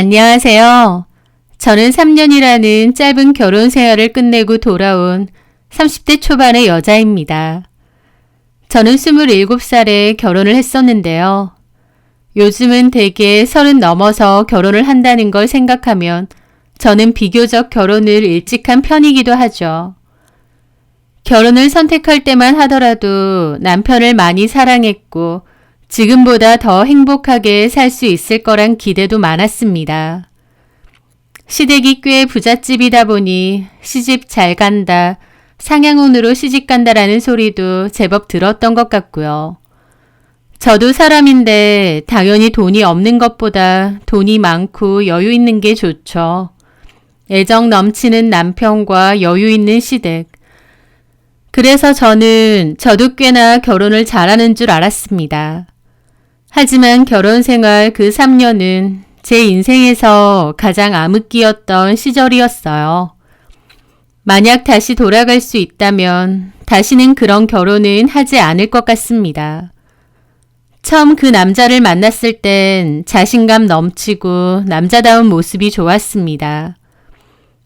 안녕하세요. 저는 3년이라는 짧은 결혼 생활을 끝내고 돌아온 30대 초반의 여자입니다. 저는 27살에 결혼을 했었는데요. 요즘은 대개 30 넘어서 결혼을 한다는 걸 생각하면 저는 비교적 결혼을 일찍 한 편이기도 하죠. 결혼을 선택할 때만 하더라도 남편을 많이 사랑했고 지금보다 더 행복하게 살 수 있을 거란 기대도 많았습니다. 시댁이 꽤 부잣집이다 보니 시집 잘 간다, 상향혼으로 시집 간다라는 소리도 제법 들었던 것 같고요. 저도 사람인데 당연히 돈이 없는 것보다 돈이 많고 여유 있는 게 좋죠. 애정 넘치는 남편과 여유 있는 시댁. 그래서 저도 꽤나 결혼을 잘하는 줄 알았습니다. 하지만 결혼 생활 그 3년은 제 인생에서 가장 암흑기였던 시절이었어요. 만약 다시 돌아갈 수 있다면 다시는 그런 결혼은 하지 않을 것 같습니다. 처음 그 남자를 만났을 땐 자신감 넘치고 남자다운 모습이 좋았습니다.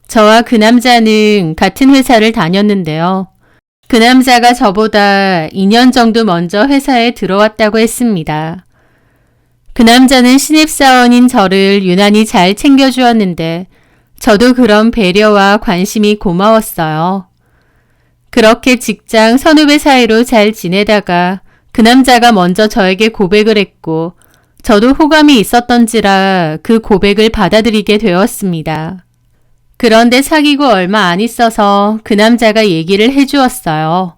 저와 그 남자는 같은 회사를 다녔는데요. 그 남자가 저보다 2년 정도 먼저 회사에 들어왔다고 했습니다. 그 남자는 신입사원인 저를 유난히 잘 챙겨주었는데 저도 그런 배려와 관심이 고마웠어요. 그렇게 직장 선후배 사이로 잘 지내다가 그 남자가 먼저 저에게 고백을 했고 저도 호감이 있었던지라 그 고백을 받아들이게 되었습니다. 그런데 사귀고 얼마 안 있어서 그 남자가 얘기를 해주었어요.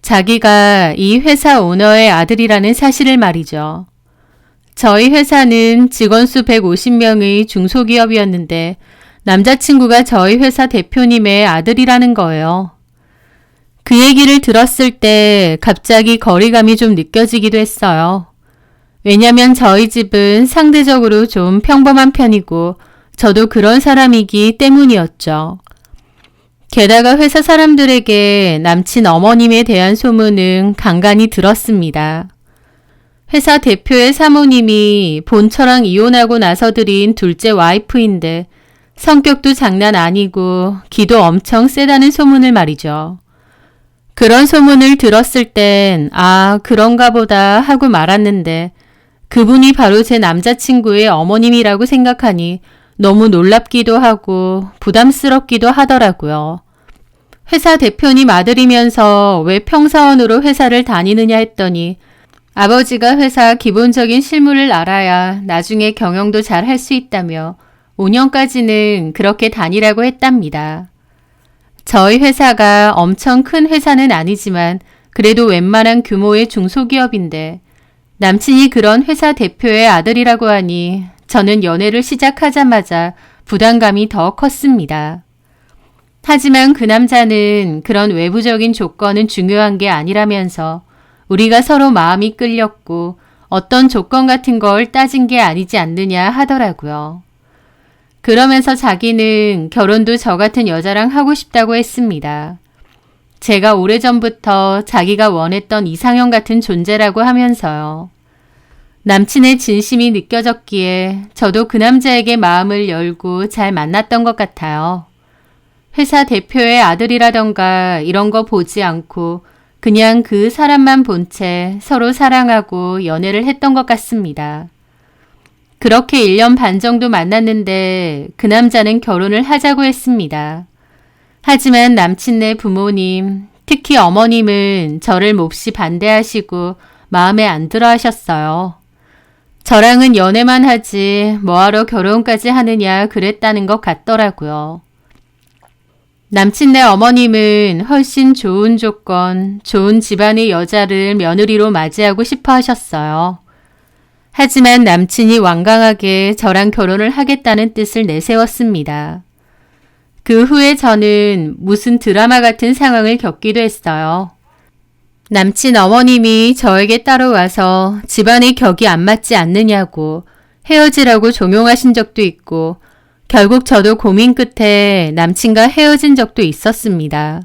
자기가 이 회사 오너의 아들이라는 사실을 말이죠. 저희 회사는 직원 수 150명의 중소기업이었는데 남자친구가 저희 회사 대표님의 아들이라는 거예요. 그 얘기를 들었을 때 갑자기 거리감이 좀 느껴지기도 했어요. 왜냐면 저희 집은 상대적으로 좀 평범한 편이고 저도 그런 사람이기 때문이었죠. 게다가 회사 사람들에게 남친 어머님에 대한 소문은 간간히 들었습니다. 회사 대표의 사모님이 본처랑 이혼하고 나서 들인 둘째 와이프인데 성격도 장난 아니고 기도 엄청 세다는 소문을 말이죠. 그런 소문을 들었을 땐 그런가 보다 하고 말았는데 그분이 바로 제 남자친구의 어머님이라고 생각하니 너무 놀랍기도 하고 부담스럽기도 하더라고요. 회사 대표님 아들이면서 왜 평사원으로 회사를 다니느냐 했더니 아버지가 회사 기본적인 실무를 알아야 나중에 경영도 잘 할 수 있다며 5년까지는 그렇게 다니라고 했답니다. 저희 회사가 엄청 큰 회사는 아니지만 그래도 웬만한 규모의 중소기업인데 남친이 그런 회사 대표의 아들이라고 하니 저는 연애를 시작하자마자 부담감이 더 컸습니다. 하지만 그 남자는 그런 외부적인 조건은 중요한 게 아니라면서 우리가 서로 마음이 끌렸고 어떤 조건 같은 걸 따진 게 아니지 않느냐 하더라고요. 그러면서 자기는 결혼도 저 같은 여자랑 하고 싶다고 했습니다. 제가 오래전부터 자기가 원했던 이상형 같은 존재라고 하면서요. 남친의 진심이 느껴졌기에 저도 그 남자에게 마음을 열고 잘 만났던 것 같아요. 회사 대표의 아들이라던가 이런 거 보지 않고 그냥 그 사람만 본 채 서로 사랑하고 연애를 했던 것 같습니다. 그렇게 1년 반 정도 만났는데 그 남자는 결혼을 하자고 했습니다. 하지만 남친네 부모님, 특히 어머님은 저를 몹시 반대하시고 마음에 안 들어 하셨어요. 저랑은 연애만 하지 뭐하러 결혼까지 하느냐 그랬다는 것 같더라고요. 남친네 어머님은 훨씬 좋은 조건, 좋은 집안의 여자를 며느리로 맞이하고 싶어 하셨어요. 하지만 남친이 완강하게 저랑 결혼을 하겠다는 뜻을 내세웠습니다. 그 후에 저는 무슨 드라마 같은 상황을 겪기도 했어요. 남친 어머님이 저에게 따라와서 집안의 격이 안 맞지 않느냐고 헤어지라고 종용하신 적도 있고 결국 저도 고민 끝에 남친과 헤어진 적도 있었습니다.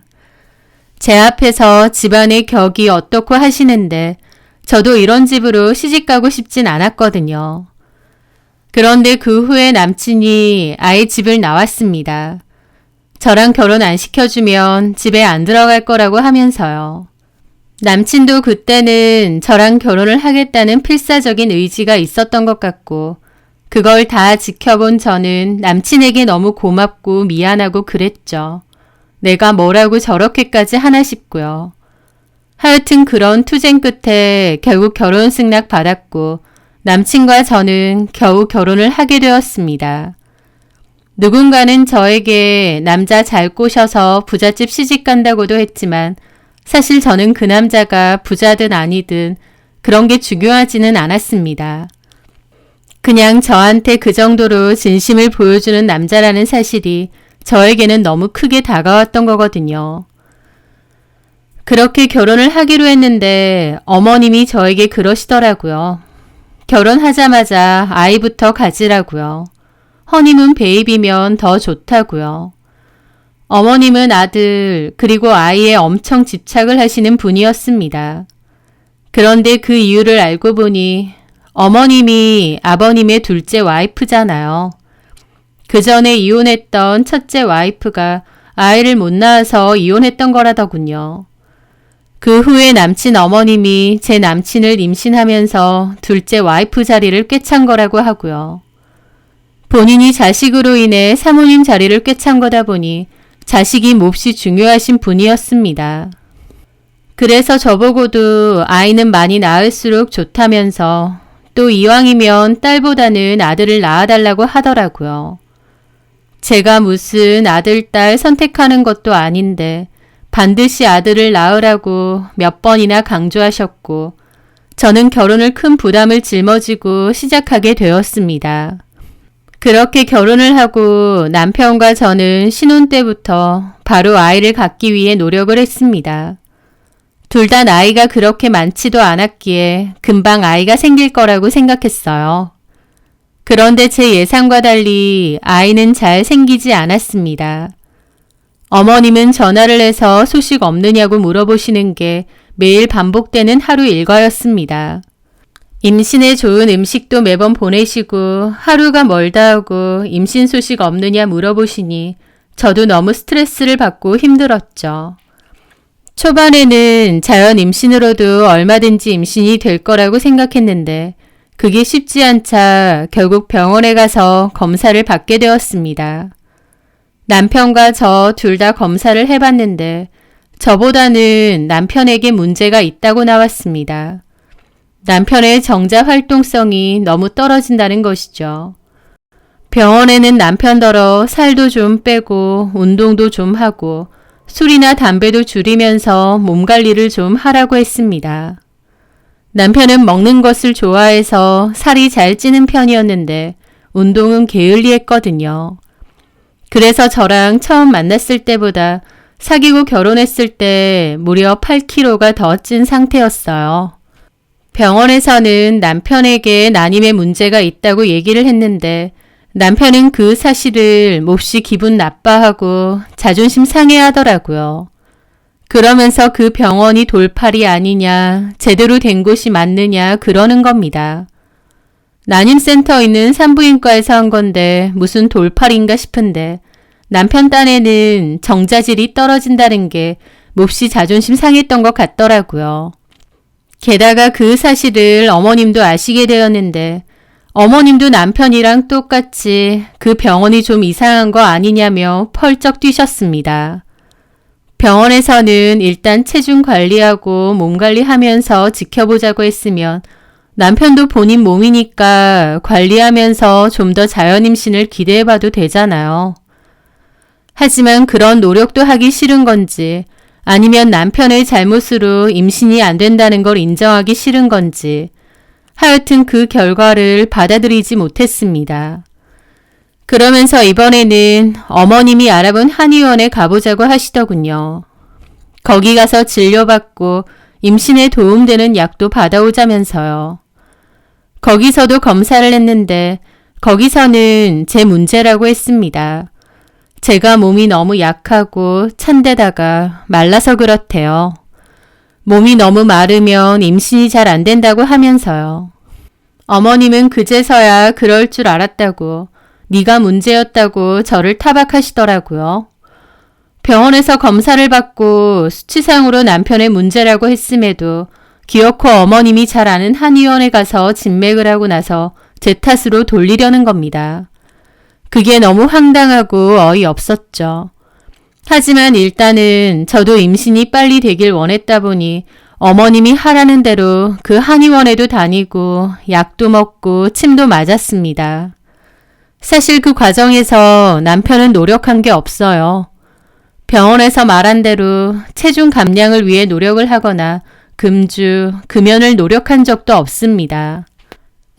제 앞에서 집안의 격이 어떻고 하시는데 저도 이런 집으로 시집가고 싶진 않았거든요. 그런데 그 후에 남친이 아예 집을 나왔습니다. 저랑 결혼 안 시켜주면 집에 안 들어갈 거라고 하면서요. 남친도 그때는 저랑 결혼을 하겠다는 필사적인 의지가 있었던 것 같고 그걸 다 지켜본 저는 남친에게 너무 고맙고 미안하고 그랬죠. 내가 뭐라고 저렇게까지 하나 싶고요. 하여튼 그런 투쟁 끝에 결국 결혼 승낙 받았고 남친과 저는 겨우 결혼을 하게 되었습니다. 누군가는 저에게 남자 잘 꼬셔서 부잣집 시집 간다고도 했지만 사실 저는 그 남자가 부자든 아니든 그런 게 중요하지는 않았습니다. 그냥 저한테 그 정도로 진심을 보여주는 남자라는 사실이 저에게는 너무 크게 다가왔던 거거든요. 그렇게 결혼을 하기로 했는데 어머님이 저에게 그러시더라고요. 결혼하자마자 아이부터 가지라고요. 허니문 베이비면 더 좋다고요. 어머님은 아들 그리고 아이에 엄청 집착을 하시는 분이었습니다. 그런데 그 이유를 알고 보니 어머님이 아버님의 둘째 와이프잖아요. 그 전에 이혼했던 첫째 와이프가 아이를 못 낳아서 이혼했던 거라더군요. 그 후에 남친 어머님이 제 남친을 임신하면서 둘째 와이프 자리를 꿰찬 거라고 하고요. 본인이 자식으로 인해 사모님 자리를 꿰찬 거다 보니 자식이 몹시 중요하신 분이었습니다. 그래서 저보고도 아이는 많이 낳을수록 좋다면서 또 이왕이면 딸보다는 아들을 낳아달라고 하더라고요. 제가 무슨 아들, 딸 선택하는 것도 아닌데 반드시 아들을 낳으라고 몇 번이나 강조하셨고 저는 결혼을 큰 부담을 짊어지고 시작하게 되었습니다. 그렇게 결혼을 하고 남편과 저는 신혼 때부터 바로 아이를 갖기 위해 노력을 했습니다. 둘 다 나이가 그렇게 많지도 않았기에 금방 아이가 생길 거라고 생각했어요. 그런데 제 예상과 달리 아이는 잘 생기지 않았습니다. 어머님은 전화를 해서 소식 없느냐고 물어보시는 게 매일 반복되는 하루 일과였습니다. 임신에 좋은 음식도 매번 보내시고 하루가 멀다 하고 임신 소식 없느냐 물어보시니 저도 너무 스트레스를 받고 힘들었죠. 초반에는 자연 임신으로도 얼마든지 임신이 될 거라고 생각했는데 그게 쉽지 않자 결국 병원에 가서 검사를 받게 되었습니다. 남편과 저 둘 다 검사를 해봤는데 저보다는 남편에게 문제가 있다고 나왔습니다. 남편의 정자 활동성이 너무 떨어진다는 것이죠. 병원에는 남편더러 살도 좀 빼고 운동도 좀 하고 술이나 담배도 줄이면서 몸 관리를 좀 하라고 했습니다. 남편은 먹는 것을 좋아해서 살이 잘 찌는 편이었는데 운동은 게을리했거든요. 그래서 저랑 처음 만났을 때보다 사귀고 결혼했을 때 무려 8kg가 더 찐 상태였어요. 병원에서는 남편에게 난임의 문제가 있다고 얘기를 했는데 남편은 그 사실을 몹시 기분 나빠하고 자존심 상해하더라고요. 그러면서 그 병원이 돌팔이 아니냐, 제대로 된 곳이 맞느냐 그러는 겁니다. 난임센터 있는 산부인과에서 한 건데 무슨 돌팔인가 싶은데 남편 딴에는 정자질이 떨어진다는 게 몹시 자존심 상했던 것 같더라고요. 게다가 그 사실을 어머님도 아시게 되었는데 어머님도 남편이랑 똑같이 그 병원이 좀 이상한 거 아니냐며 펄쩍 뛰셨습니다. 병원에서는 일단 체중 관리하고 몸 관리하면서 지켜보자고 했으면 남편도 본인 몸이니까 관리하면서 좀 더 자연임신을 기대해봐도 되잖아요. 하지만 그런 노력도 하기 싫은 건지 아니면 남편의 잘못으로 임신이 안 된다는 걸 인정하기 싫은 건지 하여튼 그 결과를 받아들이지 못했습니다. 그러면서 이번에는 어머님이 알아본 한의원에 가보자고 하시더군요. 거기 가서 진료받고 임신에 도움되는 약도 받아오자면서요. 거기서도 검사를 했는데 거기서는 제 문제라고 했습니다. 제가 몸이 너무 약하고 찬데다가 말라서 그렇대요. 몸이 너무 마르면 임신이 잘 안 된다고 하면서요. 어머님은 그제서야 그럴 줄 알았다고, 네가 문제였다고 저를 타박하시더라고요. 병원에서 검사를 받고 수치상으로 남편의 문제라고 했음에도 기어코 어머님이 잘 아는 한의원에 가서 진맥을 하고 나서 제 탓으로 돌리려는 겁니다. 그게 너무 황당하고 어이없었죠. 하지만 일단은 저도 임신이 빨리 되길 원했다 보니 어머님이 하라는 대로 그 한의원에도 다니고 약도 먹고 침도 맞았습니다. 사실 그 과정에서 남편은 노력한 게 없어요. 병원에서 말한 대로 체중 감량을 위해 노력을 하거나 금주, 금연을 노력한 적도 없습니다.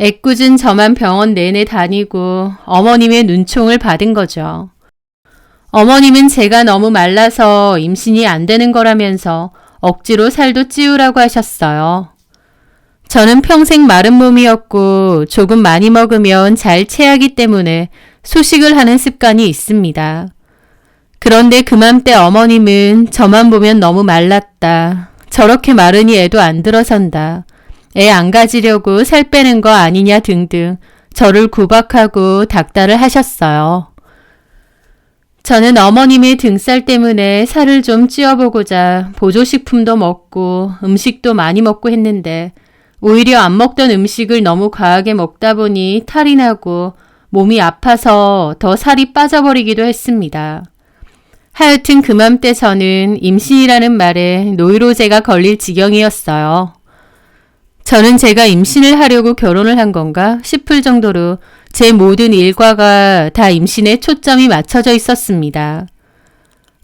애꿎은 저만 병원 내내 다니고 어머님의 눈총을 받은 거죠. 어머님은 제가 너무 말라서 임신이 안 되는 거라면서 억지로 살도 찌우라고 하셨어요. 저는 평생 마른 몸이었고 조금 많이 먹으면 잘 체하기 때문에 소식을 하는 습관이 있습니다. 그런데 그맘때 어머님은 저만 보면 너무 말랐다. 저렇게 마르니 애도 안 들어선다. 애 안 가지려고 살 빼는 거 아니냐 등등 저를 구박하고 닥달을 하셨어요. 저는 어머님의 등살 때문에 살을 좀 찌워보고자 보조식품도 먹고 음식도 많이 먹고 했는데 오히려 안 먹던 음식을 너무 과하게 먹다 보니 탈이 나고 몸이 아파서 더 살이 빠져버리기도 했습니다. 하여튼 그맘때 저는 임신이라는 말에 노이로제가 걸릴 지경이었어요. 저는 제가 임신을 하려고 결혼을 한 건가 싶을 정도로 제 모든 일과가 다 임신에 초점이 맞춰져 있었습니다.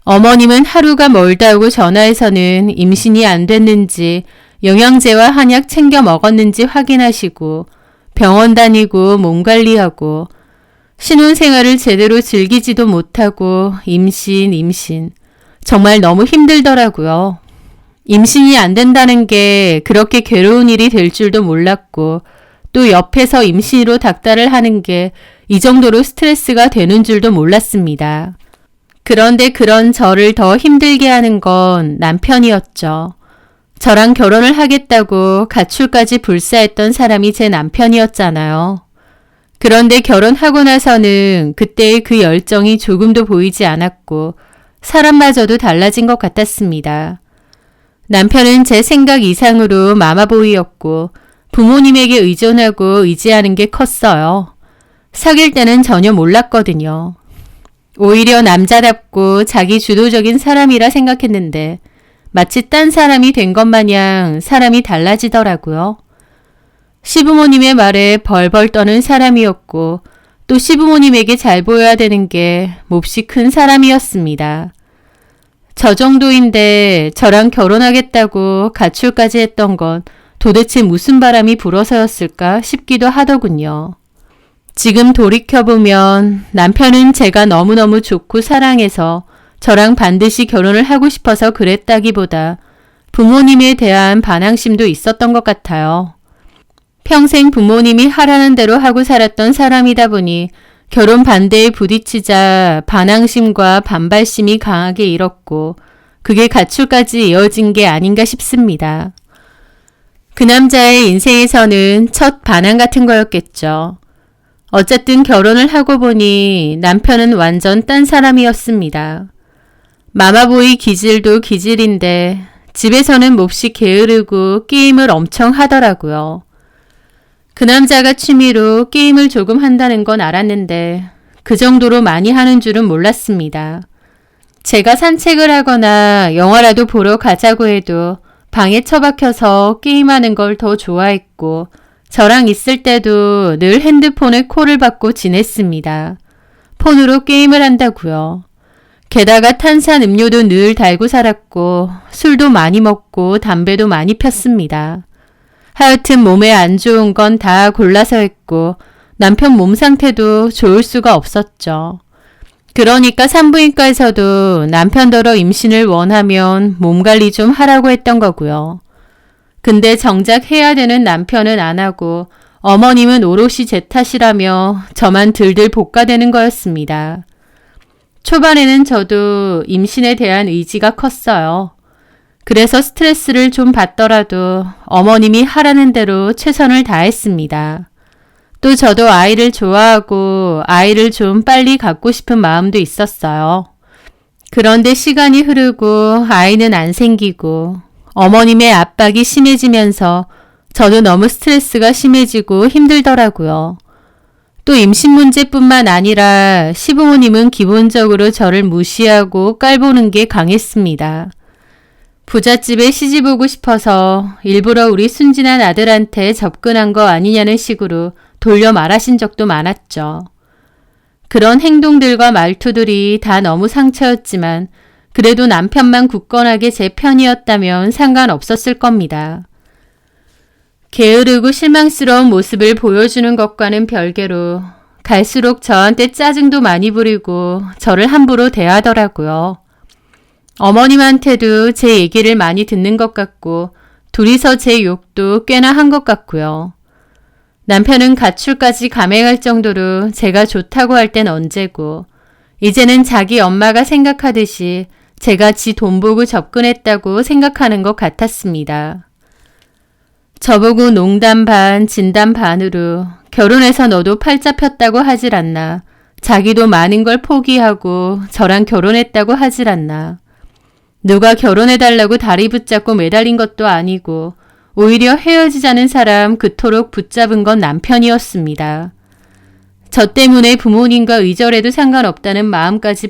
어머님은 하루가 멀다 하고 전화해서는 임신이 안 됐는지 영양제와 한약 챙겨 먹었는지 확인하시고 병원 다니고 몸 관리하고 신혼생활을 제대로 즐기지도 못하고 임신. 정말 너무 힘들더라고요. 임신이 안 된다는 게 그렇게 괴로운 일이 될 줄도 몰랐고 또 옆에서 임신으로 닥달을 하는 게 이 정도로 스트레스가 되는 줄도 몰랐습니다. 그런데 그런 저를 더 힘들게 하는 건 남편이었죠. 저랑 결혼을 하겠다고 가출까지 불사했던 사람이 제 남편이었잖아요. 그런데 결혼하고 나서는 그때의 그 열정이 조금도 보이지 않았고 사람마저도 달라진 것 같았습니다. 남편은 제 생각 이상으로 마마보이였고 부모님에게 의존하고 의지하는 게 컸어요. 사귈 때는 전혀 몰랐거든요. 오히려 남자답고 자기 주도적인 사람이라 생각했는데 마치 딴 사람이 된 것 마냥 사람이 달라지더라고요. 시부모님의 말에 벌벌 떠는 사람이었고 또 시부모님에게 잘 보여야 되는 게 몹시 큰 사람이었습니다. 저 정도인데 저랑 결혼하겠다고 가출까지 했던 건 도대체 무슨 바람이 불어서였을까 싶기도 하더군요. 지금 돌이켜보면 남편은 제가 너무너무 좋고 사랑해서 저랑 반드시 결혼을 하고 싶어서 그랬다기보다 부모님에 대한 반항심도 있었던 것 같아요. 평생 부모님이 하라는 대로 하고 살았던 사람이다 보니 결혼 반대에 부딪히자 반항심과 반발심이 강하게 일었고 그게 가출까지 이어진 게 아닌가 싶습니다. 그 남자의 인생에서는 첫 반항 같은 거였겠죠. 어쨌든 결혼을 하고 보니 남편은 완전 딴 사람이었습니다. 마마보이 기질도 기질인데 집에서는 몹시 게으르고 게임을 엄청 하더라고요. 그 남자가 취미로 게임을 조금 한다는 건 알았는데 그 정도로 많이 하는 줄은 몰랐습니다. 제가 산책을 하거나 영화라도 보러 가자고 해도 방에 처박혀서 게임하는 걸 더 좋아했고 저랑 있을 때도 늘 핸드폰에 콜을 받고 지냈습니다. 폰으로 게임을 한다고요. 게다가 탄산 음료도 늘 달고 살았고 술도 많이 먹고 담배도 많이 폈습니다. 하여튼 몸에 안 좋은 건 다 골라서 했고 남편 몸 상태도 좋을 수가 없었죠. 그러니까 산부인과에서도 남편더러 임신을 원하면 몸 관리 좀 하라고 했던 거고요. 근데 정작 해야 되는 남편은 안 하고 어머님은 오롯이 제 탓이라며 저만 들들 볶아대는 거였습니다. 초반에는 저도 임신에 대한 의지가 컸어요. 그래서 스트레스를 좀 받더라도 어머님이 하라는 대로 최선을 다했습니다. 또 저도 아이를 좋아하고 아이를 좀 빨리 갖고 싶은 마음도 있었어요. 그런데 시간이 흐르고 아이는 안 생기고 어머님의 압박이 심해지면서 저도 너무 스트레스가 심해지고 힘들더라고요. 또 임신 문제뿐만 아니라 시부모님은 기본적으로 저를 무시하고 깔보는 게 강했습니다. 부잣집에 시집 오고 싶어서 일부러 우리 순진한 아들한테 접근한 거 아니냐는 식으로 돌려 말하신 적도 많았죠. 그런 행동들과 말투들이 다 너무 상처였지만 그래도 남편만 굳건하게 제 편이었다면 상관없었을 겁니다. 게으르고 실망스러운 모습을 보여주는 것과는 별개로 갈수록 저한테 짜증도 많이 부리고 저를 함부로 대하더라고요. 어머님한테도 제 얘기를 많이 듣는 것 같고 둘이서 제 욕도 꽤나 한 것 같고요. 남편은 가출까지 감행할 정도로 제가 좋다고 할 땐 언제고 이제는 자기 엄마가 생각하듯이 제가 지 돈 보고 접근했다고 생각하는 것 같았습니다. 저보고 농담 반 진담 반으로 결혼해서 너도 팔자 폈다고 하질 않나. 자기도 많은 걸 포기하고 저랑 결혼했다고 하질 않나. 누가 결혼해달라고 다리 붙잡고 매달린 것도 아니고 오히려 헤어지자는 사람 그토록 붙잡은 건 남편이었습니다. 저 때문에 부모님과 의절해도 상관없다는 마음까지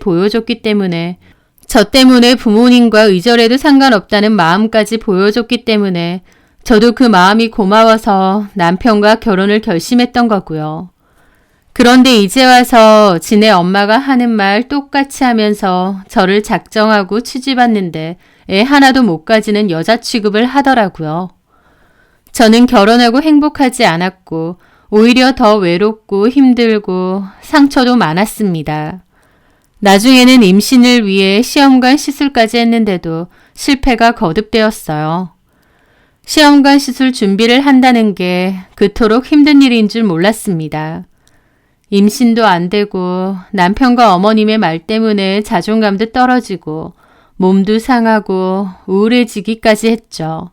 보여줬기 때문에 저도 그 마음이 고마워서 남편과 결혼을 결심했던 거고요. 그런데 이제 와서 지네 엄마가 하는 말 똑같이 하면서 저를 작정하고 취집했는데 애 하나도 못 가지는 여자 취급을 하더라고요. 저는 결혼하고 행복하지 않았고 오히려 더 외롭고 힘들고 상처도 많았습니다. 나중에는 임신을 위해 시험관 시술까지 했는데도 실패가 거듭되었어요. 시험관 시술 준비를 한다는 게 그토록 힘든 일인 줄 몰랐습니다. 임신도 안 되고 남편과 어머님의 말 때문에 자존감도 떨어지고 몸도 상하고 우울해지기까지 했죠.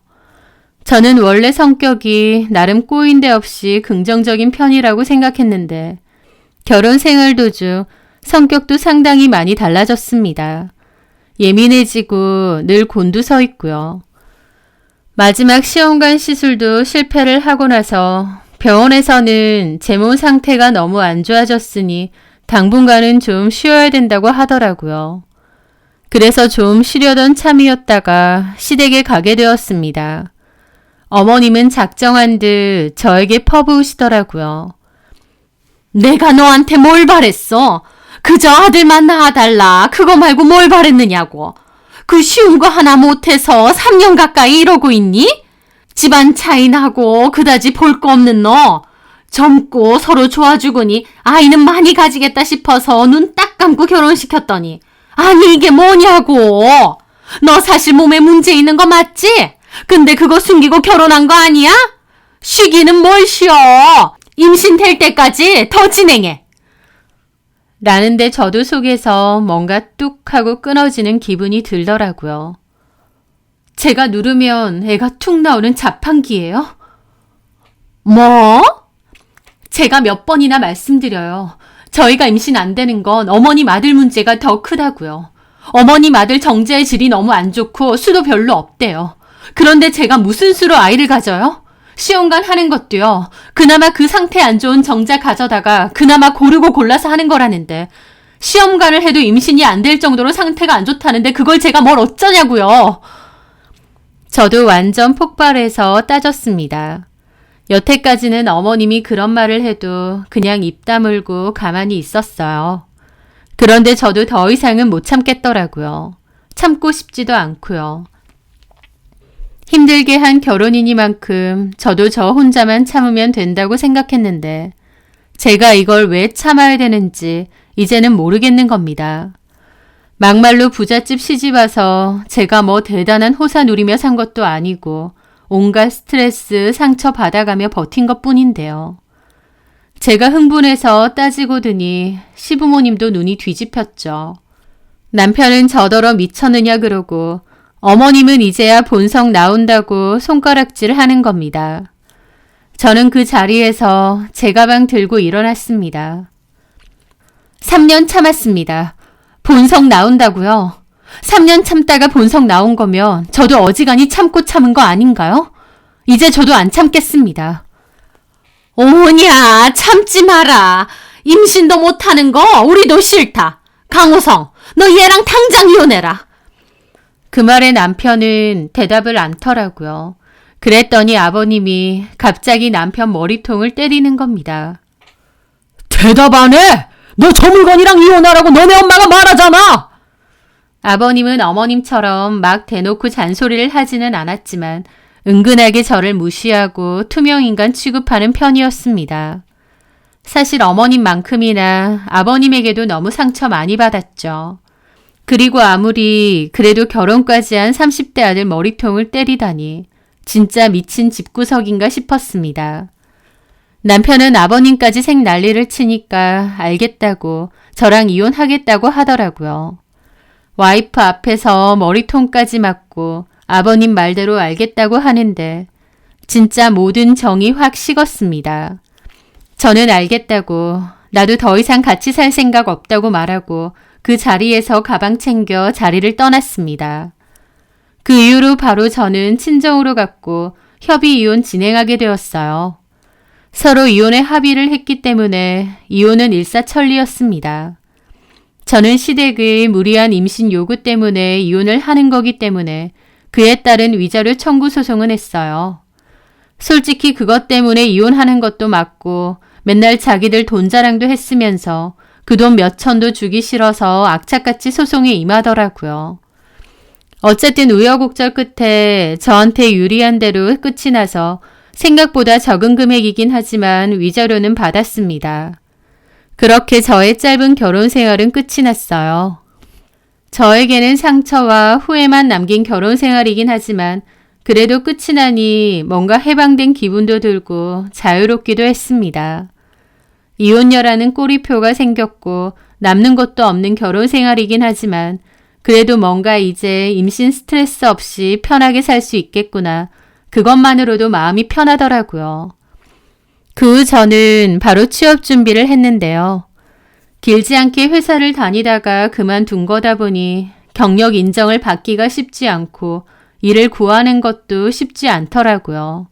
저는 원래 성격이 나름 꼬인데 없이 긍정적인 편이라고 생각했는데 결혼 생활 도중 성격도 상당히 많이 달라졌습니다. 예민해지고 늘 곤두서 있고요. 마지막 시험관 시술도 실패를 하고 나서 병원에서는 제 몸 상태가 너무 안 좋아졌으니 당분간은 좀 쉬어야 된다고 하더라고요. 그래서 좀 쉬려던 참이었다가 시댁에 가게 되었습니다. 어머님은 작정한 듯 저에게 퍼부으시더라고요. 내가 너한테 뭘 바랬어? 그저 아들만 낳아달라. 그거 말고 뭘 바랬느냐고. 그 쉬운 거 하나 못해서 3년 가까이 이러고 있니? 집안 차이 나고 그다지 볼 거 없는 너. 젊고 서로 좋아 죽으니 아이는 많이 가지겠다 싶어서 눈 딱 감고 결혼시켰더니 아니 이게 뭐냐고. 너 사실 몸에 문제 있는 거 맞지? 근데 그거 숨기고 결혼한 거 아니야? 쉬기는 뭘 쉬어. 임신될 때까지 더 진행해. 라는데 저도 속에서 뭔가 뚝 하고 끊어지는 기분이 들더라고요. 제가 누르면 애가 툭 나오는 자판기예요? 뭐? 제가 몇 번이나 말씀드려요. 저희가 임신 안 되는 건 어머님 아들 문제가 더 크다고요. 어머님 아들 정자의 질이 너무 안 좋고 수도 별로 없대요. 그런데 제가 무슨 수로 아이를 가져요? 시험관 하는 것도요. 그나마 그 상태 안 좋은 정자 가져다가 그나마 고르고 골라서 하는 거라는데 시험관을 해도 임신이 안 될 정도로 상태가 안 좋다는데 그걸 제가 뭘 어쩌냐고요. 저도 완전 폭발해서 따졌습니다. 여태까지는 어머님이 그런 말을 해도 그냥 입 다물고 가만히 있었어요. 그런데 저도 더 이상은 못 참겠더라고요. 참고 싶지도 않고요. 힘들게 한 결혼이니만큼 저도 저 혼자만 참으면 된다고 생각했는데 제가 이걸 왜 참아야 되는지 이제는 모르겠는 겁니다. 막말로 부잣집 시집 와서 제가 뭐 대단한 호사 누리며 산 것도 아니고 온갖 스트레스, 상처 받아가며 버틴 것뿐인데요. 제가 흥분해서 따지고 드니 시부모님도 눈이 뒤집혔죠. 남편은 저더러 미쳤느냐 그러고 어머님은 이제야 본성 나온다고 손가락질을 하는 겁니다. 저는 그 자리에서 제 가방 들고 일어났습니다. 3년 참았습니다. 본성 나온다고요? 3년 참다가 본성 나온 거면 저도 어지간히 참고 참은 거 아닌가요? 이제 저도 안 참겠습니다. 오냐, 참지 마라. 임신도 못하는 거 우리도 싫다. 강호성, 너 얘랑 당장 이혼해라. 그 말에 남편은 대답을 않더라고요. 그랬더니 아버님이 갑자기 남편 머리통을 때리는 겁니다. 대답 안 해? 너 저 물건이랑 이혼하라고 너네 엄마가 말하잖아! 아버님은 어머님처럼 막 대놓고 잔소리를 하지는 않았지만 은근하게 저를 무시하고 투명인간 취급하는 편이었습니다. 사실 어머님만큼이나 아버님에게도 너무 상처 많이 받았죠. 그리고 아무리 그래도 결혼까지 한 30대 아들 머리통을 때리다니 진짜 미친 집구석인가 싶었습니다. 남편은 아버님까지 생 난리를 치니까 알겠다고 저랑 이혼하겠다고 하더라고요. 와이프 앞에서 머리통까지 맞고 아버님 말대로 알겠다고 하는데 진짜 모든 정이 확 식었습니다. 저는 알겠다고 나도 더 이상 같이 살 생각 없다고 말하고 그 자리에서 가방 챙겨 자리를 떠났습니다. 그 이후로 바로 저는 친정으로 갔고 협의 이혼 진행하게 되었어요. 서로 이혼에 합의를 했기 때문에 이혼은 일사천리였습니다. 저는 시댁의 무리한 임신 요구 때문에 이혼을 하는 거기 때문에 그에 따른 위자료 청구 소송은 했어요. 솔직히 그것 때문에 이혼하는 것도 맞고 맨날 자기들 돈 자랑도 했으면서 그 돈 몇천도 주기 싫어서 악착같이 소송에 임하더라고요. 어쨌든 우여곡절 끝에 저한테 유리한 대로 끝이 나서 생각보다 적은 금액이긴 하지만 위자료는 받았습니다. 그렇게 저의 짧은 결혼 생활은 끝이 났어요. 저에게는 상처와 후회만 남긴 결혼 생활이긴 하지만 그래도 끝이 나니 뭔가 해방된 기분도 들고 자유롭기도 했습니다. 이혼녀라는 꼬리표가 생겼고 남는 것도 없는 결혼 생활이긴 하지만 그래도 뭔가 이제 임신 스트레스 없이 편하게 살 수 있겠구나. 그것만으로도 마음이 편하더라고요. 그 후 저는 바로 취업 준비를 했는데요. 길지 않게 회사를 다니다가 그만둔 거다 보니 경력 인정을 받기가 쉽지 않고 일을 구하는 것도 쉽지 않더라고요.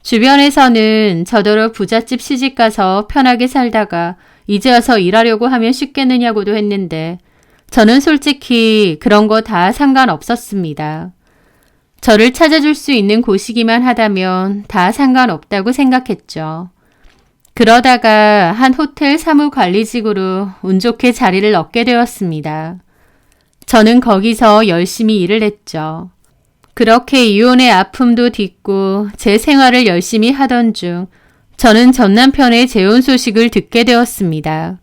주변에서는 저더러 부잣집 시집가서 편하게 살다가 이제 와서 일하려고 하면 쉽겠느냐고도 했는데 저는 솔직히 그런 거 다 상관없었습니다. 저를 찾아줄 수 있는 곳이기만 하다면 다 상관없다고 생각했죠. 그러다가 한 호텔 사무관리직으로 운 좋게 자리를 얻게 되었습니다. 저는 거기서 열심히 일을 했죠. 그렇게 이혼의 아픔도 딛고 제 생활을 열심히 하던 중 저는 전 남편의 재혼 소식을 듣게 되었습니다.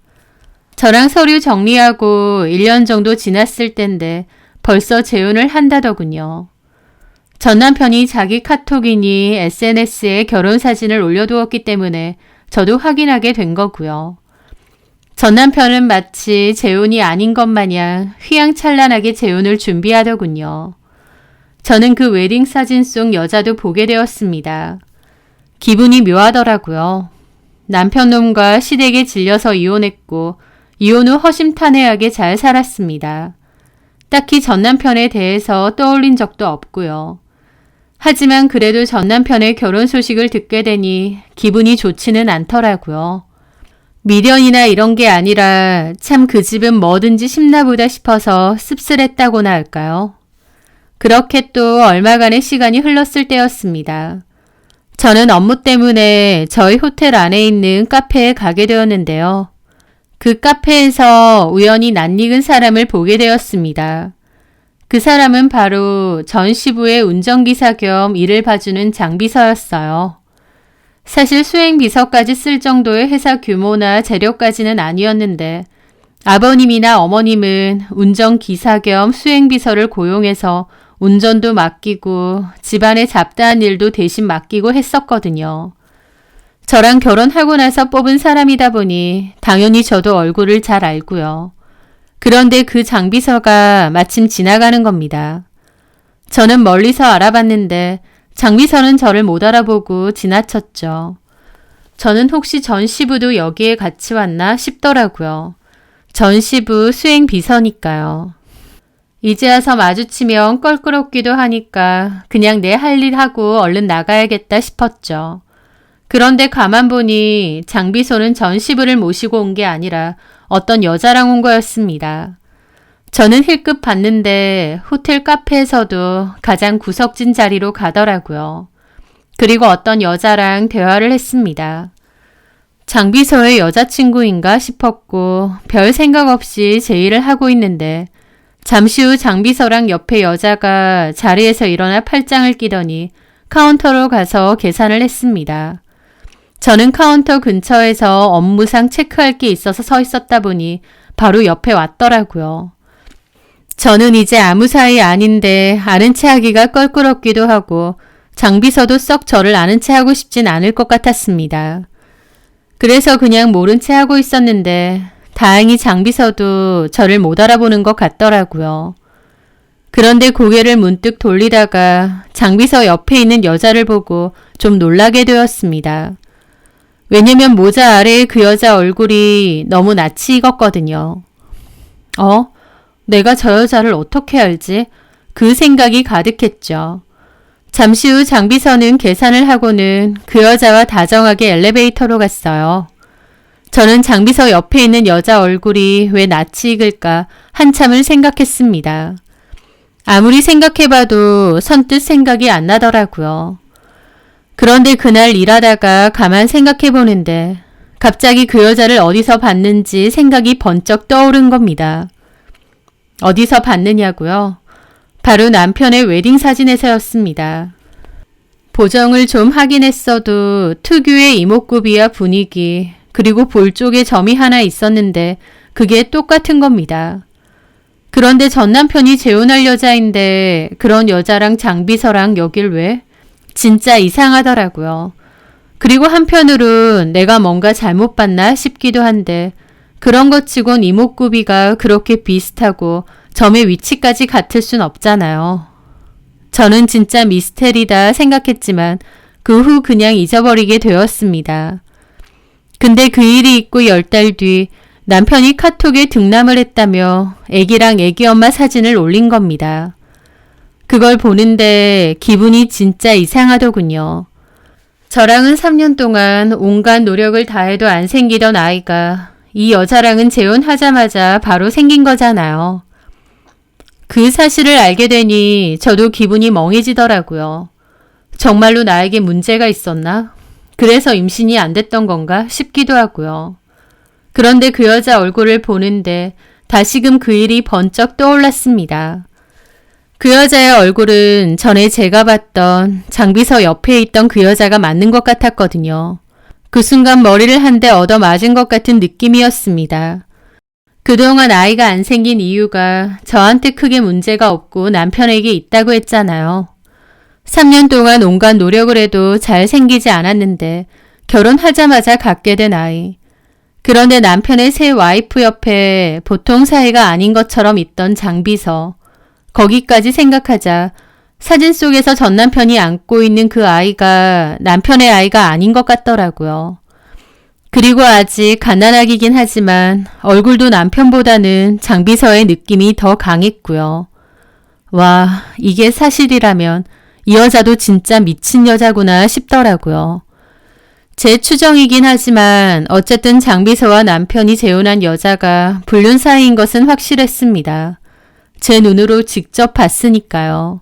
저랑 서류 정리하고 1년 정도 지났을 텐데 벌써 재혼을 한다더군요. 전 남편이 자기 카톡이니 SNS에 결혼 사진을 올려두었기 때문에 저도 확인하게 된 거고요. 전 남편은 마치 재혼이 아닌 것 마냥 휘황찬란하게 재혼을 준비하더군요. 저는 그 웨딩 사진 속 여자도 보게 되었습니다. 기분이 묘하더라고요. 남편놈과 시댁에 질려서 이혼했고 이혼 후 허심탄회하게 잘 살았습니다. 딱히 전 남편에 대해서 떠올린 적도 없고요. 하지만 그래도 전 남편의 결혼 소식을 듣게 되니 기분이 좋지는 않더라고요. 미련이나 이런 게 아니라 참 그 집은 뭐든지 쉽나 보다 싶어서 씁쓸했다고나 할까요? 그렇게 또 얼마간의 시간이 흘렀을 때였습니다. 저는 업무 때문에 저희 호텔 안에 있는 카페에 가게 되었는데요. 그 카페에서 우연히 낯익은 사람을 보게 되었습니다. 그 사람은 바로 전 시부의 운전기사 겸 일을 봐주는 장비서였어요. 사실 수행비서까지 쓸 정도의 회사 규모나 재력까지는 아니었는데 아버님이나 어머님은 운전기사 겸 수행비서를 고용해서 운전도 맡기고 집안의 잡다한 일도 대신 맡기고 했었거든요. 저랑 결혼하고 나서 뽑은 사람이다 보니 당연히 저도 얼굴을 잘 알고요. 그런데 그 장비서가 마침 지나가는 겁니다. 저는 멀리서 알아봤는데 장비서는 저를 못 알아보고 지나쳤죠. 저는 혹시 전 시부도 여기에 같이 왔나 싶더라고요. 전 시부 수행 비서니까요. 이제 와서 마주치면 껄끄럽기도 하니까 그냥 내 할 일 하고 얼른 나가야겠다 싶었죠. 그런데 가만 보니 장비서는 전 시부를 모시고 온 게 아니라 어떤 여자랑 온 거였습니다. 저는 힐끗 봤는데 호텔 카페에서도 가장 구석진 자리로 가더라고요. 그리고 어떤 여자랑 대화를 했습니다. 장비서의 여자친구인가 싶었고 별 생각 없이 제 일을 하고 있는데 잠시 후 장비서랑 옆에 여자가 자리에서 일어나 팔짱을 끼더니 카운터로 가서 계산을 했습니다. 저는 카운터 근처에서 업무상 체크할 게 있어서 서 있었다 보니 바로 옆에 왔더라고요. 저는 이제 아무 사이 아닌데 아는 체 하기가 껄끄럽기도 하고 장비서도 썩 저를 아는 체 하고 싶진 않을 것 같았습니다. 그래서 그냥 모른 체 하고 있었는데 다행히 장비서도 저를 못 알아보는 것 같더라고요. 그런데 고개를 문득 돌리다가 장비서 옆에 있는 여자를 보고 좀 놀라게 되었습니다. 왜냐면 모자 아래의 그 여자 얼굴이 너무 낯이 익었거든요. 내가 저 여자를 어떻게 알지? 그 생각이 가득했죠. 잠시 후 장비서는 계산을 하고는 그 여자와 다정하게 엘리베이터로 갔어요. 저는 장비서 옆에 있는 여자 얼굴이 왜 낯이 익을까 한참을 생각했습니다. 아무리 생각해봐도 선뜻 생각이 안 나더라고요. 그런데 그날 일하다가 가만 생각해보는데 갑자기 그 여자를 어디서 봤는지 생각이 번쩍 떠오른 겁니다. 어디서 봤느냐고요? 바로 남편의 웨딩 사진에서였습니다. 보정을 좀 하긴 했어도 특유의 이목구비와 분위기 그리고 볼 쪽에 점이 하나 있었는데 그게 똑같은 겁니다. 그런데 전 남편이 재혼할 여자인데 그런 여자랑 장비서랑 여길 왜? 진짜 이상하더라고요. 그리고 한편으론 내가 뭔가 잘못 봤나 싶기도 한데 그런 것 치곤 이목구비가 그렇게 비슷하고 점의 위치까지 같을 순 없잖아요. 저는 진짜 미스테리다 생각했지만 그 후 그냥 잊어버리게 되었습니다. 근데 그 일이 있고 10달 뒤 남편이 카톡에 등남을 했다며 애기랑 애기 엄마 사진을 올린 겁니다. 그걸 보는데 기분이 진짜 이상하더군요. 저랑은 3년 동안 온갖 노력을 다해도 안 생기던 아이가 이 여자랑은 재혼하자마자 바로 생긴 거잖아요. 그 사실을 알게 되니 저도 기분이 멍해지더라고요. 정말로 나에게 문제가 있었나? 그래서 임신이 안 됐던 건가 싶기도 하고요. 그런데 그 여자 얼굴을 보는데 다시금 그 일이 번쩍 떠올랐습니다. 그 여자의 얼굴은 전에 제가 봤던 장비서 옆에 있던 그 여자가 맞는 것 같았거든요. 그 순간 머리를 한 대 얻어맞은 것 같은 느낌이었습니다. 그동안 아이가 안 생긴 이유가 저한테 크게 문제가 없고 남편에게 있다고 했잖아요. 3년 동안 온갖 노력을 해도 잘 생기지 않았는데 결혼하자마자 갖게 된 아이. 그런데 남편의 새 와이프 옆에 보통 사이가 아닌 것처럼 있던 장비서. 거기까지 생각하자 사진 속에서 전 남편이 안고 있는 그 아이가 남편의 아이가 아닌 것 같더라고요. 그리고 아직 갓난아기긴 하지만 얼굴도 남편보다는 장비서의 느낌이 더 강했고요. 와, 이게 사실이라면 이 여자도 진짜 미친 여자구나 싶더라고요. 제 추정이긴 하지만 어쨌든 장비서와 남편이 재혼한 여자가 불륜 사이인 것은 확실했습니다. 제 눈으로 직접 봤으니까요.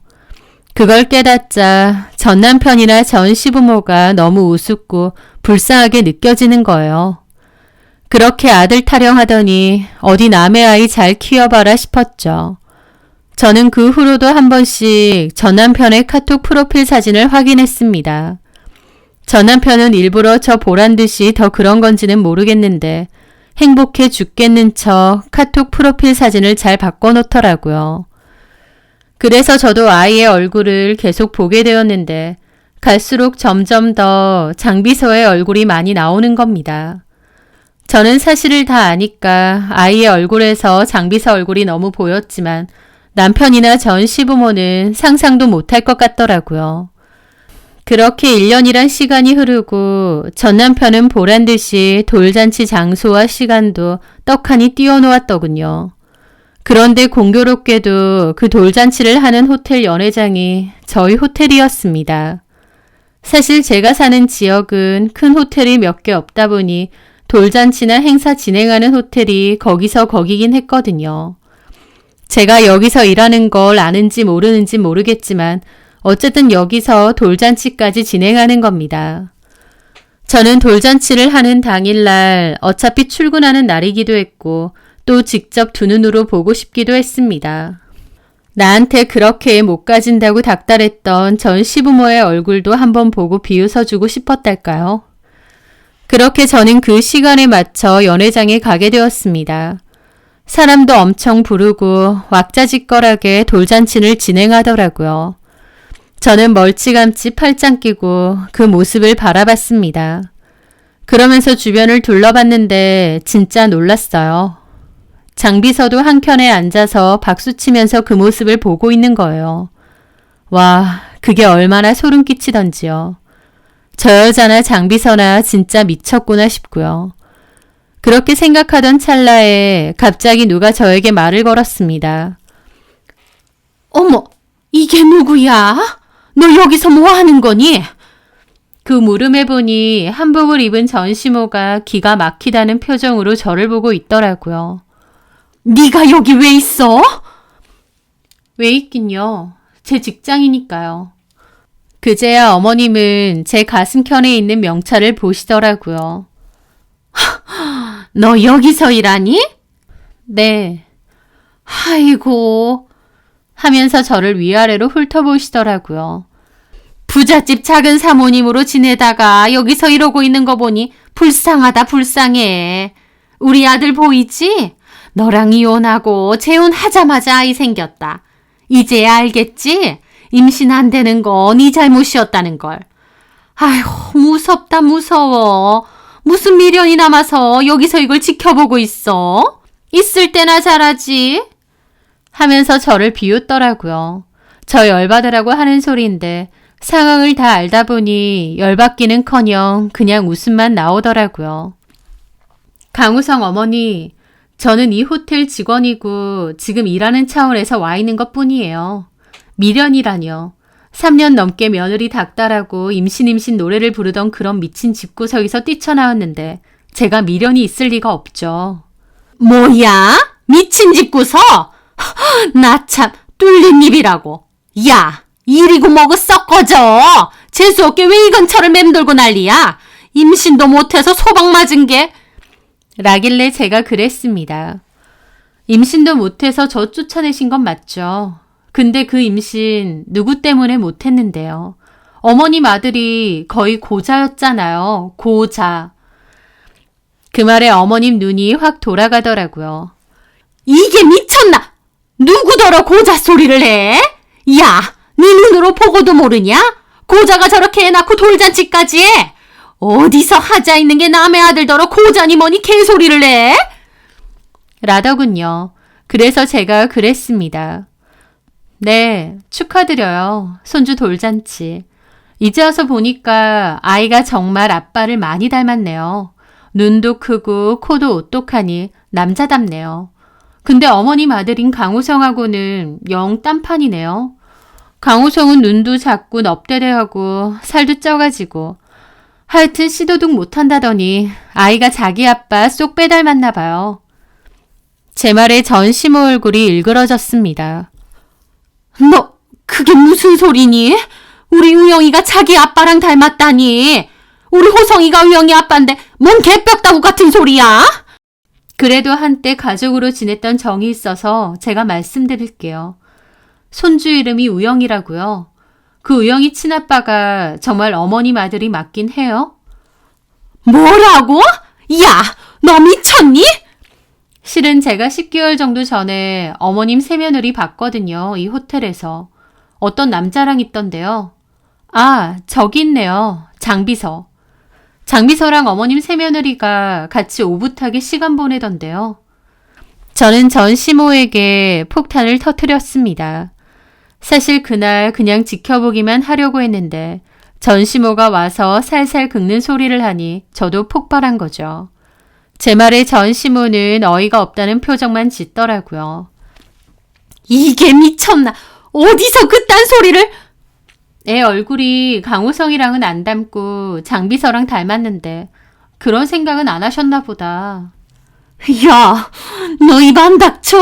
그걸 깨닫자 전 남편이나 전 시부모가 너무 우습고 불쌍하게 느껴지는 거예요. 그렇게 아들 타령하더니 어디 남의 아이 잘 키워봐라 싶었죠. 저는 그 후로도 한 번씩 전 남편의 카톡 프로필 사진을 확인했습니다. 전 남편은 일부러 저 보란 듯이 더 그런 건지는 모르겠는데 행복해 죽겠는 척 카톡 프로필 사진을 잘 바꿔놓더라고요. 그래서 저도 아이의 얼굴을 계속 보게 되었는데 갈수록 점점 더 장비서의 얼굴이 많이 나오는 겁니다. 저는 사실을 다 아니까 아이의 얼굴에서 장비서 얼굴이 너무 보였지만 남편이나 전 시부모는 상상도 못할 것 같더라고요. 그렇게 1년이란 시간이 흐르고 전 남편은 보란듯이 돌잔치 장소와 시간도 떡하니 띄워놓았더군요. 그런데 공교롭게도 그 돌잔치를 하는 호텔 연회장이 저희 호텔이었습니다. 사실 제가 사는 지역은 큰 호텔이 몇 개 없다 보니 돌잔치나 행사 진행하는 호텔이 거기서 거기긴 했거든요. 제가 여기서 일하는 걸 아는지 모르는지 모르겠지만 어쨌든 여기서 돌잔치까지 진행하는 겁니다. 저는 돌잔치를 하는 당일날 어차피 출근하는 날이기도 했고 또 직접 두 눈으로 보고 싶기도 했습니다. 나한테 그렇게 못 가진다고 닥달했던 전 시부모의 얼굴도 한번 보고 비웃어주고 싶었달까요? 그렇게 저는 그 시간에 맞춰 연회장에 가게 되었습니다. 사람도 엄청 부르고 왁자지껄하게 돌잔치를 진행하더라고요. 저는 멀찌감치 팔짱 끼고 그 모습을 바라봤습니다. 그러면서 주변을 둘러봤는데 진짜 놀랐어요. 장비서도 한켠에 앉아서 박수치면서 그 모습을 보고 있는 거예요. 와, 그게 얼마나 소름 끼치던지요. 저 여자나 장비서나 진짜 미쳤구나 싶고요. 그렇게 생각하던 찰나에 갑자기 누가 저에게 말을 걸었습니다. 어머, 이게 누구야? 너 여기서 뭐 하는 거니? 그 물음에 보니 한복을 입은 전시모가 기가 막히다는 표정으로 저를 보고 있더라고요. 네가 여기 왜 있어? 왜 있긴요. 제 직장이니까요. 그제야 어머님은 제 가슴켠에 있는 명찰을 보시더라고요. 너 여기서 일하니? 네. 아이고 하면서 저를 위아래로 훑어보시더라고요. 부잣집 작은 사모님으로 지내다가 여기서 이러고 있는 거 보니 불쌍하다 불쌍해. 우리 아들 보이지? 너랑 이혼하고 재혼하자마자 아이 생겼다. 이제야 알겠지? 임신 안 되는 거 네 잘못이었다는 걸. 아휴 무섭다 무서워. 무슨 미련이 남아서 여기서 이걸 지켜보고 있어? 있을 때나 잘하지? 하면서 저를 비웃더라고요. 저 열받으라고 하는 소리인데 상황을 다 알다 보니 열받기는커녕 그냥 웃음만 나오더라고요. 강우성 어머니, 저는 이 호텔 직원이고 지금 일하는 차원에서 와 있는 것뿐이에요. 미련이라뇨. 3년 넘게 며느리 닥달하고 임신 노래를 부르던 그런 미친 집구석에서 뛰쳐나왔는데 제가 미련이 있을 리가 없죠. 뭐야? 미친 집구석? 나 참 뚫린 입이라고. 야, 이리고 뭐고 썩어져. 재수없게 왜 이 근처를 맴돌고 난리야? 임신도 못해서 소방 맞은 게. 라길래 제가 그랬습니다. 임신도 못해서 저 쫓아내신 건 맞죠. 근데 그 임신 누구 때문에 못했는데요. 어머님 아들이 거의 고자였잖아요. 고자. 그 말에 어머님 눈이 확 돌아가더라고요. 이게 미쳤나? 누구더러 고자 소리를 해? 야, 네 눈으로 보고도 모르냐? 고자가 저렇게 해놓고 돌잔치까지 해? 어디서 하자 있는 게 남의 아들더러 고자니 뭐니 개소리를 해? 라더군요. 그래서 제가 그랬습니다. 네, 축하드려요. 손주 돌잔치. 이제 와서 보니까 아이가 정말 아빠를 많이 닮았네요. 눈도 크고 코도 오똑하니 남자답네요. 근데 어머님 아들인 강우성하고는 영 딴판이네요. 강우성은 눈도 작고 넙대대하고 살도 쪄가지고 하여튼 시도둑 못한다더니 아이가 자기 아빠 쏙 빼닮았나 봐요. 제 말에 전시모 얼굴이 일그러졌습니다. 너 그게 무슨 소리니? 우리 우영이가 자기 아빠랑 닮았다니. 우리 호성이가 우영이 아빠인데 뭔 개뼈다구 같은 소리야? 그래도 한때 가족으로 지냈던 정이 있어서 제가 말씀드릴게요. 손주 이름이 우영이라고요. 그 우영이 친아빠가 정말 어머님 아들이 맞긴 해요. 뭐라고? 야, 너 미쳤니? 실은 제가 10개월 정도 전에 어머님 세며느리 봤거든요. 이 호텔에서. 어떤 남자랑 있던데요. 아, 저기 있네요. 장비서. 장비서랑 어머님 세며느리가 같이 오붓하게 시간 보내던데요. 저는 전 시모에게 폭탄을 터뜨렸습니다. 사실 그날 그냥 지켜보기만 하려고 했는데 전시모가 와서 살살 긁는 소리를 하니 저도 폭발한 거죠. 제 말에 전시모는 어이가 없다는 표정만 짓더라고요. 이게 미쳤나? 어디서 그딴 소리를? 애 얼굴이 강호성이랑은 안 닮고 장비서랑 닮았는데 그런 생각은 안 하셨나 보다. 야, 너 입 안 닥쳐?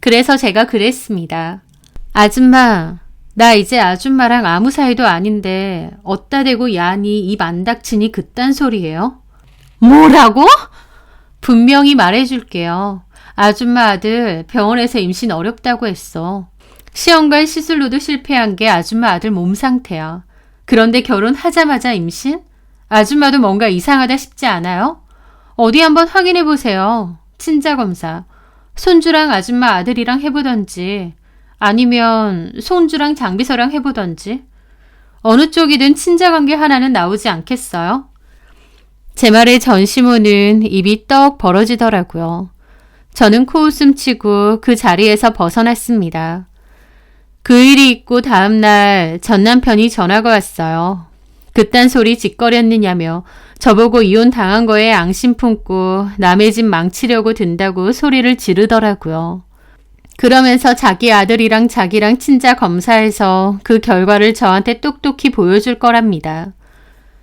그래서 제가 그랬습니다. 아줌마, 나 이제 아줌마랑 아무 사이도 아닌데 어따 대고 야니 입 안 닥치니 그딴 소리예요? 뭐라고? 분명히 말해줄게요. 아줌마 아들 병원에서 임신 어렵다고 했어. 시험관 시술로도 실패한 게 아줌마 아들 몸 상태야. 그런데 결혼하자마자 임신? 아줌마도 뭔가 이상하다 싶지 않아요? 어디 한번 확인해 보세요. 친자검사. 손주랑 아줌마 아들이랑 해보던지 아니면 손주랑 장비서랑 해보던지 어느 쪽이든 친자관계 하나는 나오지 않겠어요? 제 말에 전시모는 입이 떡 벌어지더라고요. 저는 코웃음 치고 그 자리에서 벗어났습니다. 그 일이 있고 다음날 전 남편이 전화가 왔어요. 그딴 소리 짓거렸느냐며 저보고 이혼 당한 거에 앙심 품고 남의 집 망치려고 든다고 소리를 지르더라고요. 그러면서 자기 아들이랑 자기랑 친자 검사해서 그 결과를 저한테 똑똑히 보여줄 거랍니다.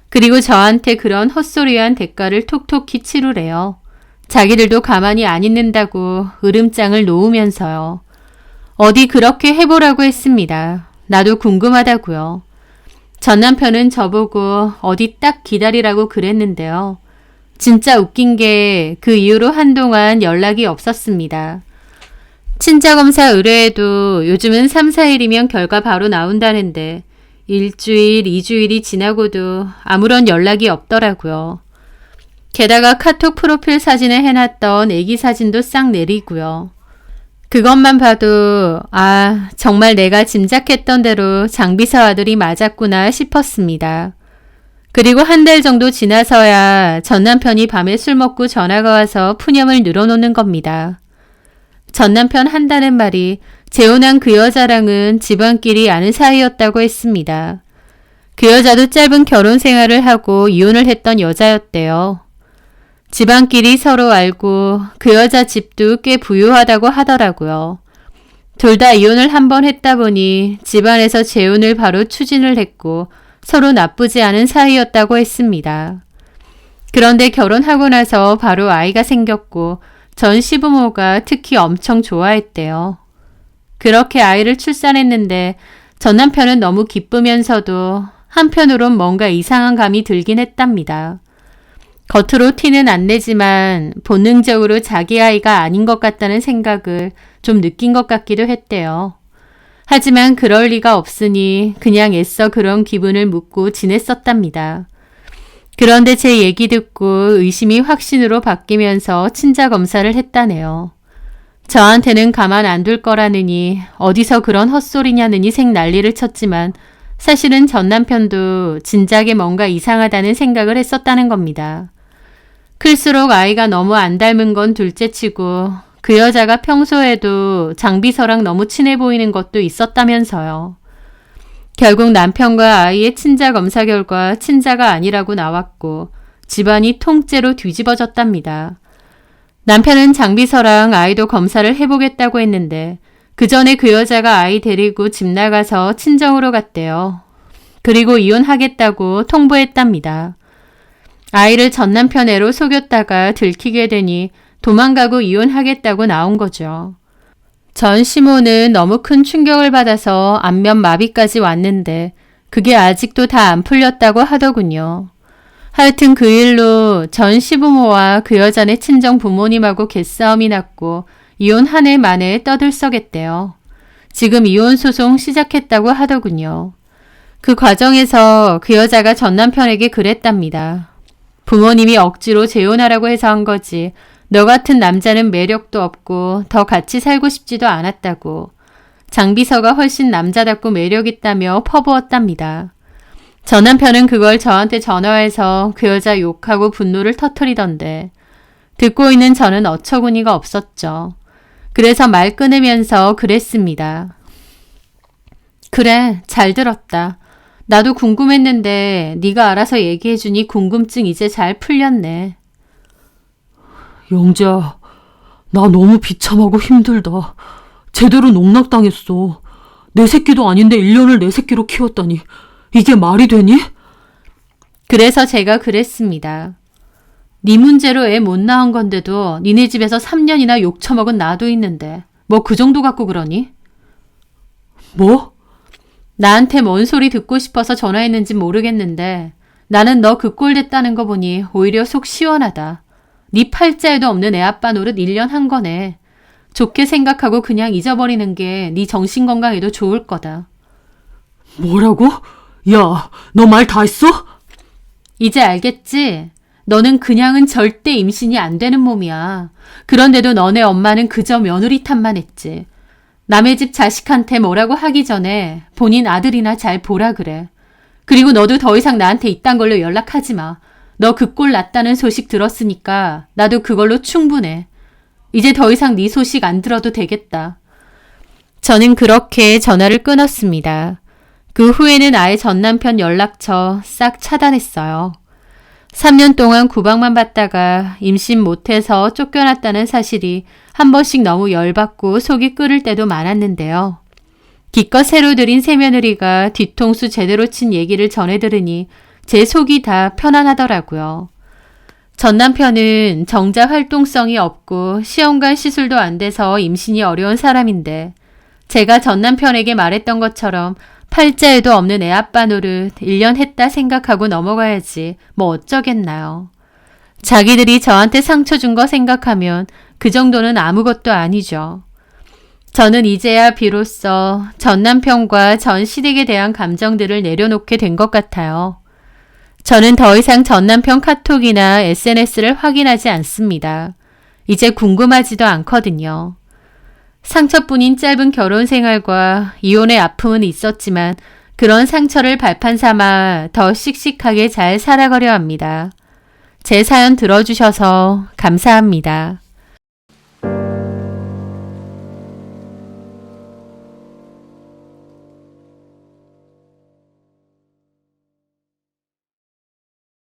그리고 저한테 그런 헛소리한 대가를 톡톡히 치르래요. 자기들도 가만히 안 있는다고 으름장을 놓으면서요. 어디 그렇게 해보라고 했습니다. 나도 궁금하다고요. 전 남편은 저보고 어디 딱 기다리라고 그랬는데요. 진짜 웃긴 게 그 이후로 한동안 연락이 없었습니다. 친자검사 의뢰에도 요즘은 3, 4일이면 결과 바로 나온다는데 일주일, 2주일이 지나고도 아무런 연락이 없더라고요. 게다가 카톡 프로필 사진에 해놨던 애기 사진도 싹 내리고요. 그것만 봐도 정말 내가 짐작했던 대로 장비서 아들이 맞았구나 싶었습니다. 그리고 한 달 정도 지나서야 전 남편이 밤에 술 먹고 전화가 와서 푸념을 늘어놓는 겁니다. 전 남편 한다는 말이 재혼한 그 여자랑은 집안끼리 아는 사이였다고 했습니다. 그 여자도 짧은 결혼 생활을 하고 이혼을 했던 여자였대요. 집안끼리 서로 알고 그 여자 집도 꽤 부유하다고 하더라고요. 둘 다 이혼을 한 번 했다 보니 집안에서 재혼을 바로 추진을 했고 서로 나쁘지 않은 사이였다고 했습니다. 그런데 결혼하고 나서 바로 아이가 생겼고 전 시부모가 특히 엄청 좋아했대요. 그렇게 아이를 출산했는데 전 남편은 너무 기쁘면서도 한편으론 뭔가 이상한 감이 들긴 했답니다. 겉으로 티는 안 내지만 본능적으로 자기 아이가 아닌 것 같다는 생각을 좀 느낀 것 같기도 했대요. 하지만 그럴 리가 없으니 그냥 애써 그런 기분을 묻고 지냈었답니다. 그런데 제 얘기 듣고 의심이 확신으로 바뀌면서 친자 검사를 했다네요. 저한테는 가만 안 둘 거라느니 어디서 그런 헛소리냐느니 생 난리를 쳤지만 사실은 전 남편도 진작에 뭔가 이상하다는 생각을 했었다는 겁니다. 클수록 아이가 너무 안 닮은 건 둘째치고 그 여자가 평소에도 장비서랑 너무 친해 보이는 것도 있었다면서요. 결국 남편과 아이의 친자 검사 결과 친자가 아니라고 나왔고 집안이 통째로 뒤집어졌답니다. 남편은 장비서랑 아이도 검사를 해보겠다고 했는데 그 전에 그 여자가 아이 데리고 집 나가서 친정으로 갔대요. 그리고 이혼하겠다고 통보했답니다. 아이를 전 남편 애로 속였다가 들키게 되니 도망가고 이혼하겠다고 나온 거죠. 전 시모는 너무 큰 충격을 받아서 안면 마비까지 왔는데 그게 아직도 다 안 풀렸다고 하더군요. 하여튼 그 일로 전 시부모와 그 여자네 친정 부모님하고 개싸움이 났고 이혼 한 해 만에 떠들썩했대요. 지금 이혼 소송 시작했다고 하더군요. 그 과정에서 그 여자가 전 남편에게 그랬답니다. 부모님이 억지로 재혼하라고 해서 한 거지. 너 같은 남자는 매력도 없고 더 같이 살고 싶지도 않았다고. 장비서가 훨씬 남자답고 매력있다며 퍼부었답니다. 전 남편은 그걸 저한테 전화해서 그 여자 욕하고 분노를 터뜨리던데 듣고 있는 저는 어처구니가 없었죠. 그래서 말 끊으면서 그랬습니다. 그래, 잘 들었다. 나도 궁금했는데 네가 알아서 얘기해주니 궁금증 이제 잘 풀렸네. 영재야, 나 너무 비참하고 힘들다. 제대로 농락당했어. 내 새끼도 아닌데 1년을 내 새끼로 키웠다니. 이게 말이 되니? 그래서 제가 그랬습니다. 네 문제로 애 못 낳은 건데도 니네 집에서 3년이나 욕 처먹은 나도 있는데 뭐 그 정도 갖고 그러니? 뭐? 나한테 뭔 소리 듣고 싶어서 전화했는지 모르겠는데 나는 너 그 꼴 됐다는 거 보니 오히려 속 시원하다. 네 팔자에도 없는 애 아빠 노릇 1년 한 거네. 좋게 생각하고 그냥 잊어버리는 게 네 정신건강에도 좋을 거다. 뭐라고? 야, 너 말 다 했어? 이제 알겠지? 너는 그냥은 절대 임신이 안 되는 몸이야. 그런데도 너네 엄마는 그저 며느리 탓만 했지. 남의 집 자식한테 뭐라고 하기 전에 본인 아들이나 잘 보라 그래. 그리고 너도 더 이상 나한테 이딴 걸로 연락하지 마. 너 그 꼴 났다는 소식 들었으니까 나도 그걸로 충분해. 이제 더 이상 네 소식 안 들어도 되겠다. 저는 그렇게 전화를 끊었습니다. 그 후에는 아예 전 남편 연락처 싹 차단했어요. 3년 동안 구박만 받다가 임신 못해서 쫓겨났다는 사실이 한 번씩 너무 열받고 속이 끓을 때도 많았는데요. 기껏 새로 들인 새며느리가 뒤통수 제대로 친 얘기를 전해 들으니 제 속이 다 편안하더라고요. 전 남편은 정자 활동성이 없고 시험관 시술도 안 돼서 임신이 어려운 사람인데 제가 전 남편에게 말했던 것처럼 팔자에도 없는 애 아빠 노릇 1년 했다 생각하고 넘어가야지 뭐 어쩌겠나요. 자기들이 저한테 상처 준 거 생각하면 그 정도는 아무것도 아니죠. 저는 이제야 비로소 전 남편과 전 시댁에 대한 감정들을 내려놓게 된 것 같아요. 저는 더 이상 전 남편 카톡이나 SNS를 확인하지 않습니다. 이제 궁금하지도 않거든요. 상처뿐인 짧은 결혼 생활과 이혼의 아픔은 있었지만 그런 상처를 발판 삼아 더 씩씩하게 잘 살아가려 합니다. 제 사연 들어주셔서 감사합니다.